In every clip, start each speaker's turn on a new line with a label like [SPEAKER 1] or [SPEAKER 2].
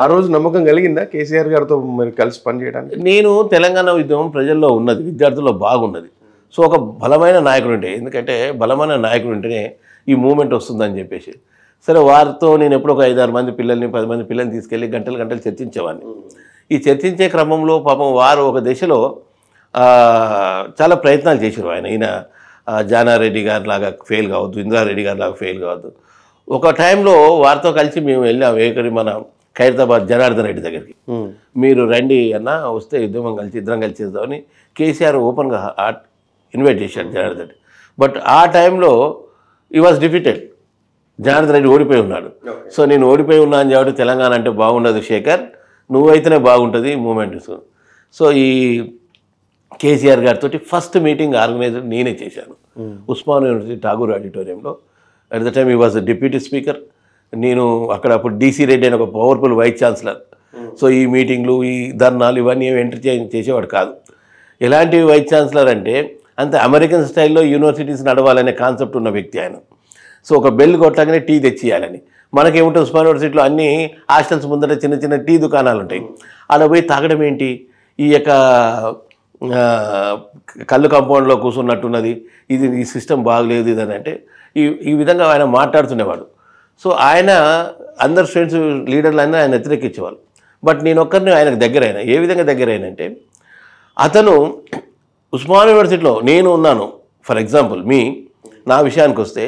[SPEAKER 1] ఆ రోజు నమ్మకం కలిగిందా కేసీఆర్ గారితో మీరు కలిసి పనిచేయడానికి?
[SPEAKER 2] నేను తెలంగాణ ఉద్యమం ప్రజల్లో ఉన్నది, విద్యార్థుల్లో బాగున్నది. సో ఒక బలమైన నాయకుడు ఉంటే, ఎందుకంటే బలమైన నాయకుడు ఉంటేనే ఈ మూమెంట్ వస్తుందని చెప్పేసి, సరే వారితో నేను ఎప్పుడో ఒక 5-6 మంది పిల్లల్ని 10 మంది పిల్లల్ని తీసుకెళ్ళి గంటలు గంటలు చర్చించేవాడిని. ఈ చర్చించే క్రమంలో పాపం వారు ఒక దశలో చాలా ప్రయత్నాలు చేశారు. ఈయన జానారెడ్డి గారి లాగా ఫెయిల్ కావద్దు, ఇంద్రారెడ్డి గారి లాగా ఫెయిల్ కావద్దు. ఒక టైంలో వారితో కలిసి మేము వెళ్ళాం ఏకరి మన ఖైరతాబాద్ జనార్దన్ రెడ్డి దగ్గరికి. మీరు రండి అన్న, వస్తే ఇద్దరం కలిసి చేద్దామని కేసీఆర్ ఓపెన్గా ఇన్వైట్ చేశాడు జనార్దన్ రెడ్డి. బట్ ఆ టైంలో ఈ వాజ్ డిఫీటెడ్. జనార్దన్ రెడ్డి ఓడిపోయి ఉన్నాడు. సో నేను ఓడిపోయి ఉన్నా అని చెప్పి తెలంగాణ అంటే బాగుండదు శేఖర్, నువ్వైతేనే బాగుంటుంది మూమెంట్స్. సో ఈ కేసీఆర్ గారితో ఫస్ట్ మీటింగ్ ఆర్గనైజర్ నేనే చేశాను ఉస్మాన్ యూనివర్సిటీ ఠాగూర్ ఆడిటోరియంలో. అట్ ద టైమ్ ఈ వాజ్ డిప్యూటీ స్పీకర్. నేను అక్కడ అప్పుడు డీసీ రెడ్డి అని ఒక పవర్ఫుల్ వైస్ ఛాన్సలర్. సో ఈ మీటింగ్లు, ఈ ధర్నాలు ఇవన్నీ ఎంటర్ చేసేవాడు కాదు. ఎలాంటి వైస్ ఛాన్సలర్ అంటే అంత అమెరికన్ స్టైల్లో యూనివర్సిటీస్ నడవాలనే కాన్సెప్ట్ ఉన్న వ్యక్తి ఆయన. సో ఒక బెల్ కొట్టగానే టీ తెచ్చియాలని. మనకేముంటుంది ఉస్మాన్ యూనివర్సిటీలో అన్ని హాస్టల్స్ ముందర చిన్న చిన్న టీ దుకాణాలు ఉంటాయి. అలా పోయి తాగడం ఏంటి, ఈ యొక్క కళ్ళు కాంపౌండ్లో కూర్చున్నట్టున్నది, ఈ సిస్టమ్ బాగలేదు ఇదని అంటే ఈ విధంగా ఆయన మాట్లాడుతుండేవాడు. సో ఆయన అందరు స్టూడెంట్స్ లీడర్లు అయినా ఆయన వ్యతిరేకించేవాళ్ళు. బట్ నేను ఒక్కరిని ఆయనకు దగ్గర అయినా. ఏ విధంగా దగ్గర అయినంటే, అతను ఉస్మాన్ యూనివర్సిటీలో నేను ఉన్నాను. ఫర్ ఎగ్జాంపుల్ నా విషయానికి వస్తే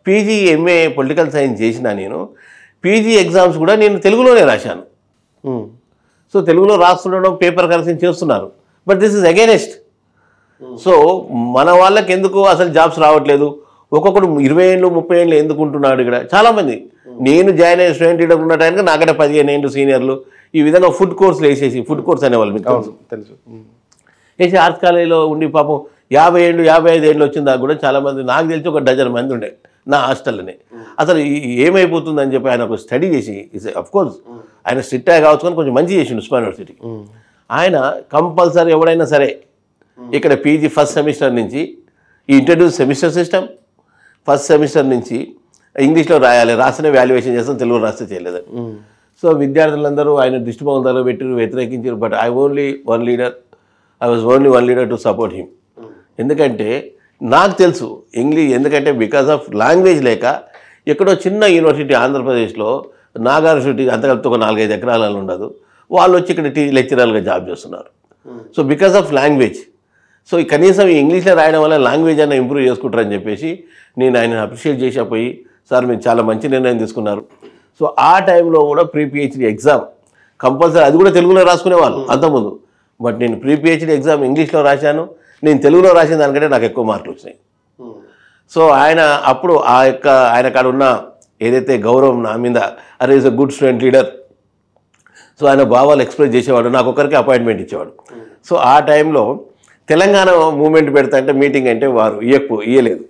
[SPEAKER 2] పీజీ ఎంఏ పొలిటికల్ సైన్స్ చేసిన నేను పీజీ ఎగ్జామ్స్ కూడా నేను తెలుగులోనే రాశాను. సో తెలుగులో రాస్తుండడం, పేపర్ కరెక్షన్ చేస్తున్నారు. But this is against. So మన వాళ్ళకి ఎందుకు అసలు జాబ్స్ రావట్లేదు, ఒక్కొక్కడు 20 ఏళ్ళు 30 ఏళ్ళు ఎందుకు ఉంటున్నాడు ఇక్కడ. చాలామంది నేను జాయిన్ అయిన స్టూడెంట్ లీడర్ ఉన్న టైంకి నాకంటే 15 ఏళ్ళు సీనియర్లు ఈ విధంగా ఫుడ్ కోర్సులు వేసేసి, ఫుడ్ కోర్స్ అనేవాళ్ళు మీకు
[SPEAKER 1] తెలుసు,
[SPEAKER 2] వేసి ఆర్ట్స్ కాలేజీలో ఉండి పాపం 50 ఏళ్ళు 55 ఏళ్ళు వచ్చిన దాకా కూడా చాలామంది, నాకు తెలిసి ఒక డజన్ మంది ఉండే నా హాస్టల్లోనే. అసలు ఏమైపోతుందని చెప్పి ఆయన ఒక స్టడీ చేసి, అఫ్కోర్స్ ఆయన స్ట్రిక్ట్ కావచ్చు కానీ కొంచెం మంచి చేసిండు ఉస్మాన్ యూనివర్సిటీకి. ఆయన కంపల్సరీ ఎవడైనా సరే ఇక్కడ పీజీ ఫస్ట్ సెమిస్టర్ నుంచి ఈ introduce semester system, first semester నుంచి ఇంగ్లీష్లో రాయాలి, రాస్తేనే వాల్యుయేషన్ చేస్తాం, తెలుగు రాస్తే చేయలేదని. సో విద్యార్థులందరూ ఆయన దృష్టిభంగంలో పెట్టి వ్యతిరేకించారు. But I was only one leader to support him. ఎందుకంటే నాకు తెలుసు ఇంగ్లీష్, ఎందుకంటే బికాస్ ఆఫ్ లాంగ్వేజ్ లేక ఎక్కడో చిన్న యూనివర్సిటీ ఆంధ్రప్రదేశ్లో నాగార్ యూనివర్సిటీ అంతకలిపితే ఒక 4-5 ఎకరాలలో ఉండదు, వాళ్ళు వచ్చి ఇక్కడ లెక్చరర్గా జాబ్ చేస్తున్నారు. So because of language. So కనీసం ఈ ఇంగ్లీష్లో రాయడం వల్ల లాంగ్వేజ్ అన్న ఇంప్రూవ్ చేసుకుంటారని చెప్పేసి నేను ఆయన అప్రిషియేట్ చేసిపోయి, సార్ మీరు చాలా మంచి నిర్ణయం తీసుకున్నారు. సో ఆ టైంలో కూడా ప్రీ పిహెచ్డీ ఎగ్జామ్ కంపల్సరీ, అది కూడా తెలుగులో రాసుకునేవాళ్ళు అంతకుముందు. బట్ నేను ప్రీ పిహెచ్డీ ఎగ్జామ్ ఇంగ్లీష్లో రాశాను. నేను తెలుగులో రాసిన దానికంటే నాకు ఎక్కువ మార్కులు వచ్చినాయి. సో ఆయన అప్పుడు ఆయన కాడ ఉన్న ఏదైతే గౌరవం నా మీద, అరే is a good student leader, so ఆయన భావాలు ఎక్స్ప్రెస్ చేసేవాడు, నాకు ఒకరికి అపాయింట్మెంట్ ఇచ్చేవాడు. సో ఆ టైంలో తెలంగాణ మూమెంట్ పెడతా అంటే మీటింగ్ అంటే వారు ఇయ్యలేదు.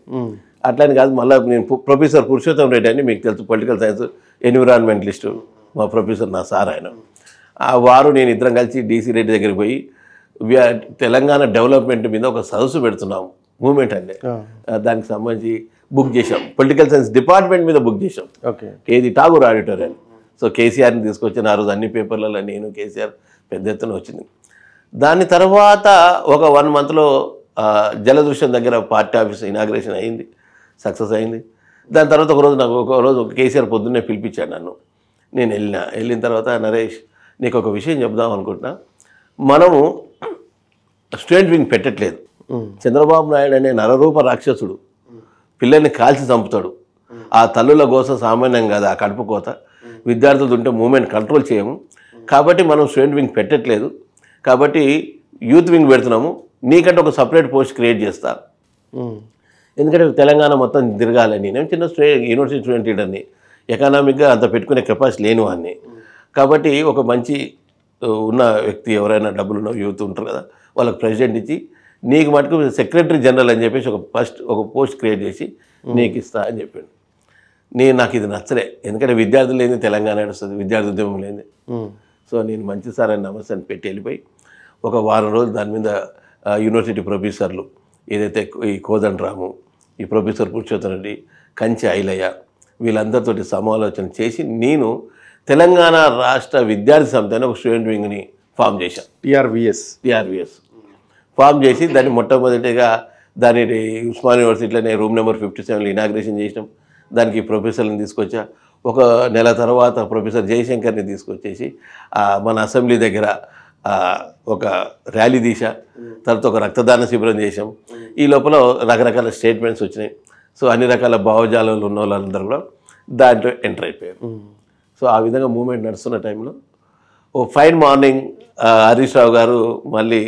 [SPEAKER 2] అట్లని కాదు, మళ్ళీ నేను ప్రొఫెసర్ పురుషోత్తం రెడ్డి అని మీకు తెలుసు, పొలిటికల్ సైన్స్ ఎన్విరాన్మెంటలిస్టు, మా ప్రొఫెసర్ నా సార్ ఆయన. వారు నేను ఇద్దరం కలిసి డీసీ రెడ్డి దగ్గరికి పోయి తెలంగాణ డెవలప్మెంట్ మీద ఒక సదస్సు పెడుతున్నాము, మూమెంట్ అంటే దానికి సంబంధించి బుక్ చేసాం. పొలిటికల్ సైన్స్ డిపార్ట్మెంట్ మీద బుక్ చేసాం. ఏది ఠాగూర్ ఆడిటోరియం. సో కేసీఆర్ని తీసుకొచ్చిన ఆ రోజు అన్ని పేపర్లలో నేను కేసీఆర్ పెద్ద ఎత్తున వచ్చింది. దాని తర్వాత ఒక 1 మంత్లో జలదృశ్యం దగ్గర పార్టీ ఆఫీస్ ఇనాగ్రేషన్ అయింది, సక్సెస్ అయింది. దాని తర్వాత ఒకరోజు కేసీఆర్ పొద్దున్నే పిలిపించాడు నన్ను. నేను వెళ్ళిన తర్వాత, నరేష్ నీకు ఒక విషయం చెప్దాం అనుకుంటున్నా, మనము స్టూడెంట్ వింగ్ పెట్టట్లేదు. చంద్రబాబు నాయుడు అనే నరరూప రాక్షసుడు పిల్లల్ని కాల్చి చంపుతాడు. ఆ తల్లుల కోసం సామాన్యం కాదు ఆ కడుపు కోత. విద్యార్థులు ఉంటే మూమెంట్ కంట్రోల్ చేయము, కాబట్టి మనం స్టూడెంట్ వింగ్ పెట్టట్లేదు, కాబట్టి యూత్ వింగ్ పెడుతున్నాము. నీకంటే ఒక సపరేట్ పోస్ట్ క్రియేట్ చేస్తా, ఎందుకంటే తెలంగాణ మొత్తం తిరగాలని. నేను చిన్న యూనివర్సిటీ స్టూడెంట్ లీడర్ని, ఎకనామిక్గా అంత పెట్టుకునే కెపాసిటీ లేని వాడిని. కాబట్టి ఒక మంచి ఉన్న వ్యక్తి ఎవరైనా డబ్బులున్న యూత్ ఉంటారు కదా, వాళ్ళకి ప్రెసిడెంట్ ఇచ్చి నీకు మటుకు సెక్రటరీ జనరల్ అని చెప్పేసి ఒక పోస్ట్ క్రియేట్ చేసి నీకు ఇస్తా అని చెప్పాడు. నాకు ఇది నచ్చలే, ఎందుకంటే విద్యార్థులు లేని తెలంగాణ నడుస్తుంది, విద్యార్థి ఉద్యమం లేని. సో నేను మంచి సార్ అని నమస్తే అని పెట్టి వెళ్ళిపోయి ఒక వారం రోజులు దాని మీద యూనివర్సిటీ ప్రొఫెసర్లు ఏదైతే ఈ కోదండరాము, ఈ ప్రొఫెసర్ పురుషోత్తం రెడ్డి, కంచె ఐలయ్య వీళ్ళందరితోటి సమాలోచన చేసి నేను తెలంగాణ రాష్ట్ర విద్యార్థి సమితి అని ఒక స్టూడెంట్ వింగ్ని ఫామ్ చేశాం. టీఆర్వీఎస్ ఫామ్ చేసి దాన్ని మొట్టమొదటిగా దాని ఉస్మాన్ యూనివర్సిటీలోనే రూమ్ నెంబర్ 57లో ఇనాగ్రేషన్ చేసినాం. దానికి ప్రొఫెసర్ని తీసుకొచ్చా. ఒక నెల తర్వాత ప్రొఫెసర్ జయశంకర్ని తీసుకొచ్చేసి మన అసెంబ్లీ దగ్గర ఒక ర్యాలీ తీసా. తర్వాత ఒక రక్తదాన శిబిరం చేసాం. ఈ లోపల రకరకాల స్టేట్మెంట్స్ వచ్చినాయి. సో అన్ని రకాల భావజాలాలు ఉన్న వాళ్ళందరూ కూడా దాంట్లో ఎంటర్ అయిపోయారు. సో ఆ విధంగా మూమెంట్ నడుస్తున్న టైంలో ఓ ఫైన్ మార్నింగ్ హరీష్ రావు గారు మళ్ళీ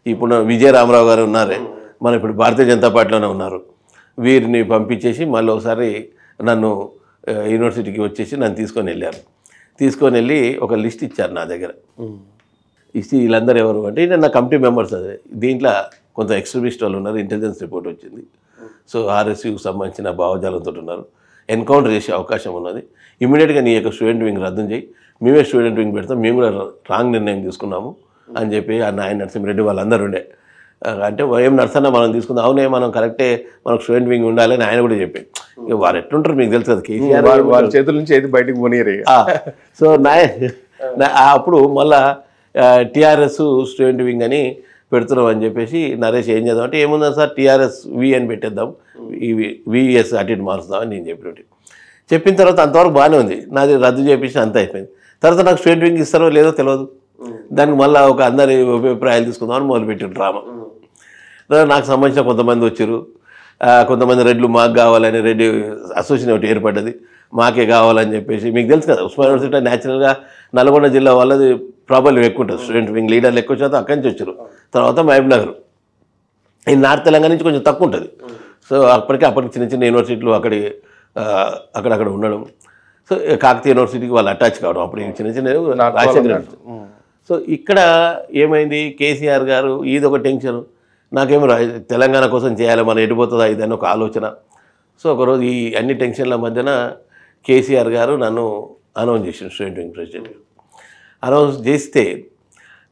[SPEAKER 2] ఇప్పుడు విజయరామరావు గారు ఉన్నారే, మన ఇప్పుడు భారతీయ జనతా పార్టీలోనే ఉన్నారు, వీరిని పంపించేసి మళ్ళీ ఒకసారి నన్ను యూనివర్సిటీకి వచ్చేసి నన్ను తీసుకొని వెళ్ళి ఒక లిస్ట్ ఇచ్చారు నా దగ్గర. ఇచ్చి వీళ్ళందరూ ఎవరు అంటే నా కమిటీ మెంబర్స్. అదే దీంట్లో కొంత ఎక్స్ట్రీమిస్ట్ వాళ్ళు ఉన్నారు, ఇంటెలిజెన్స్ రిపోర్ట్ వచ్చింది. సో ఆర్ఎస్యూకి సంబంధించిన భావజాలంతో ఉన్నారు, ఎన్కౌంటర్ చేసే అవకాశం ఉన్నది, ఇమీడియట్గా నీ యొక్క స్టూడెంట్ వింగ్ రద్దు చేయి, మేమే స్టూడెంట్ వింగ్ పెడతాం, మేము కూడా రాంగ్ నిర్ణయం తీసుకున్నాము అని చెప్పి నాయన నరసింహారెడ్డి వాళ్ళందరూ ఉండే. అంటే ఏం నడుస్తున్నా మనం తీసుకుందాం, అవునే మనం కరెక్టే, మనకు స్టూడెంట్ వింగ్ ఉండాలని ఆయన కూడా చెప్పి. ఇక వారు ఎట్లుంటారు మీకు తెలుసు కదా, కేసీఆర్
[SPEAKER 1] వాళ్ళ చేతుల నుంచి ఏది బయటకు పోనీయరు.
[SPEAKER 2] సో అప్పుడు మళ్ళా టీఆర్ఎస్ స్టూడెంట్ వింగ్ అని పెడుతున్నాం అని చెప్పేసి నరేష్ ఏం చేద్దాం అంటే ఏముందా సార్ టీఆర్ఎస్ వి అని పెట్టేద్దాం, విఎస్ అటు ఇటు మారుస్తాం అని నేను చెప్పిన తర్వాత అంతవరకు బాగానే ఉంది. నాది రద్దు చేపించి అంత అయిపోయింది. తర్వాత నాకు స్టూడెంట్ వింగ్ ఇస్తారో లేదో తెలియదు. దానికి మళ్ళీ ఒక అందరి అభిప్రాయాలు తీసుకుందామని మొదలుపెట్టారు డ్రామా. నాకు సంబంధించిన కొంతమంది వచ్చారు, కొంతమంది రెడ్లు మాకు కావాలని రెడ్డి అసోసియేషన్ ఒకటి ఏర్పడ్డది, మాకే కావాలని చెప్పేసి. మీకు తెలుసు కదా ఉస్మాన్ యూనివర్సిటీ న్యాచురల్గా నల్గొండ జిల్లా వాళ్ళది ప్రాబ్లం ఎక్కువ ఉంటుంది, స్టూడెంట్ వింగ్ లీడర్లు ఎక్కువ శాతం అక్కడి నుంచి వచ్చారు. తర్వాత మహబూబ్ నగర్, ఈ నార్త్ తెలంగాణ నుంచి కొంచెం తక్కువ ఉంటుంది. సో అప్పటికి చిన్న చిన్న యూనివర్సిటీలు అక్కడక్కడ ఉండడం. సో కాకతీయ యూనివర్సిటీకి వాళ్ళు అటాచ్ కావడం, అప్పుడు చిన్న చిన్న రాజశేఖర్. సో ఇక్కడ ఏమైంది, కేసీఆర్ గారు ఇదొక టెన్షన్, నాకేమో తెలంగాణ కోసం చేయాలి, మనం ఎడిపోతుందా ఇదని ఒక ఆలోచన. సో ఒకరోజు ఈ అన్ని టెన్షన్ల మధ్యన కేసీఆర్ గారు నన్ను అనౌన్స్ చేశారు స్టూడెంట్ వింగ్ ప్రెసిడెంట్. అనౌన్స్ చేస్తే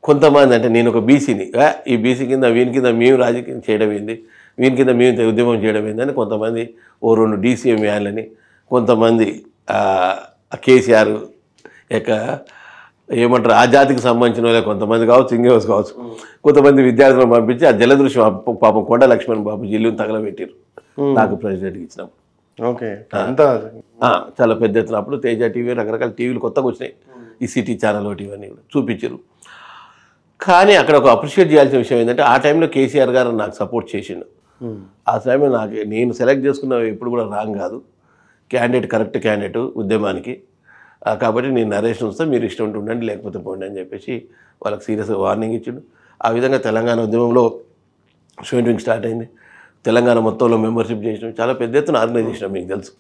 [SPEAKER 2] కొంతమంది అంటే నేను ఒక బీసీని, ఈ బీసీ కింద వీని కింద మేము రాజకీయం చేయడం ఏంది, వీని కింద మేము ఉద్యమం చేయడం ఏందని కొంతమంది ఓ 2 DCM వ్యాన్లని, కొంతమంది కేసీఆర్ యొక్క ఏమంటారు ఆ జాతికి సంబంధించిన వాళ్ళే కొంతమంది కావచ్చు, ఇంకేవచ్చు కావచ్చు, కొంతమంది విద్యార్థులను పంపించి ఆ జలదృశ్యం పాపం కొండ లక్ష్మణ్ బాబు జిల్లుని తగలబెట్టారు నాకు ప్రెసిడెంట్కి ఇచ్చినప్పుడు.
[SPEAKER 1] ఓకే,
[SPEAKER 2] చాలా పెద్ద ఎత్తున అప్పుడు తేజ టీవీ రకరకాల టీవీలు కొత్తగా వచ్చినాయి, ఈ సిటీ ఛానల్ ఒకటి ఇవన్నీ కూడా చూపించారు. కానీ అక్కడ ఒక అప్రిషియేట్ చేయాల్సిన విషయం ఏంటంటే ఆ టైంలో కేసీఆర్ గారు నాకు సపోర్ట్ చేసిండు. ఆ టైంలో నేను సెలెక్ట్ చేసుకున్న ఎప్పుడు కూడా రాంగ్ కాదు, కరెక్ట్ క్యాండిడేట్ ఉద్యమానికి, కాబట్టి నేను నరేష్ ఉంచుతాను, మీరు ఇష్టం ఉండండి లేకపోతే పోండి అని చెప్పేసి వాళ్ళకి సీరియస్గా వార్నింగ్ ఇచ్చిండు. ఆ విధంగా తెలంగాణ ఉద్యమంలో స్టూడెంట్ వింగ్ స్టార్ట్ అయింది. తెలంగాణ మొత్తంలో మెంబర్షిప్ చేసినాం, చాలా పెద్ద ఎత్తున ఆర్గనైజ్ చేసినాం. మీకు తెలుసు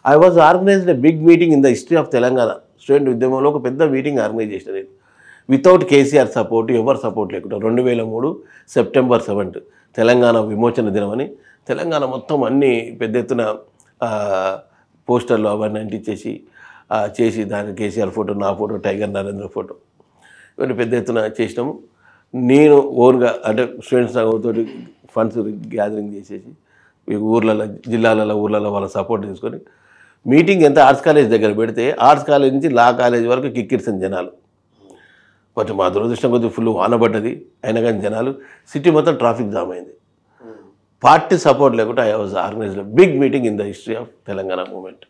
[SPEAKER 2] I was organized a big meeting in the history of Telangana. Student ఉద్యమంలో ఒక పెద్ద మీటింగ్ ఆర్గనైజ్ చేసిన నేను, వితౌట్ కేసీఆర్ సపోర్ట్, ఎవరు సపోర్ట్ లేకుండా. 2003 సెప్టెంబర్ 7 తెలంగాణ విమోచన దినం అని తెలంగాణ మొత్తం అన్ని పెద్ద ఎత్తున పోస్టర్లు అవన్నీ అంటించేసి చేసి దాని కేసీఆర్ ఫోటో, నా ఫోటో, టైగర్ నరేంద్ర ఫోటో, ఇవన్నీ పెద్ద ఎత్తున చేసినాము. నేను ఓన్గా అంటే స్టూడెంట్స్ తోటి ఫండ్స్ గ్యాదరింగ్ చేసేసి ఊర్లలో ఊర్లలో వాళ్ళ సపోర్ట్ తీసుకొని మీటింగ్ ఎంత ఆర్ట్స్ కాలేజ్ దగ్గర పెడితే ఆర్ట్స్ కాలేజ్ నుంచి లా కాలేజ్ వరకు కిక్కిరిసిన జనాలు. కొంచెం మా దురదృష్టం కొద్దిగా ఫుల్ వానబడ్డది, అయినా కానీ జనాలు, సిటీ మొత్తం ట్రాఫిక్ జామ్ అయింది. పార్టీ సపోర్ట్ లేకుండా I was organized big meeting in the history of Telangana moment.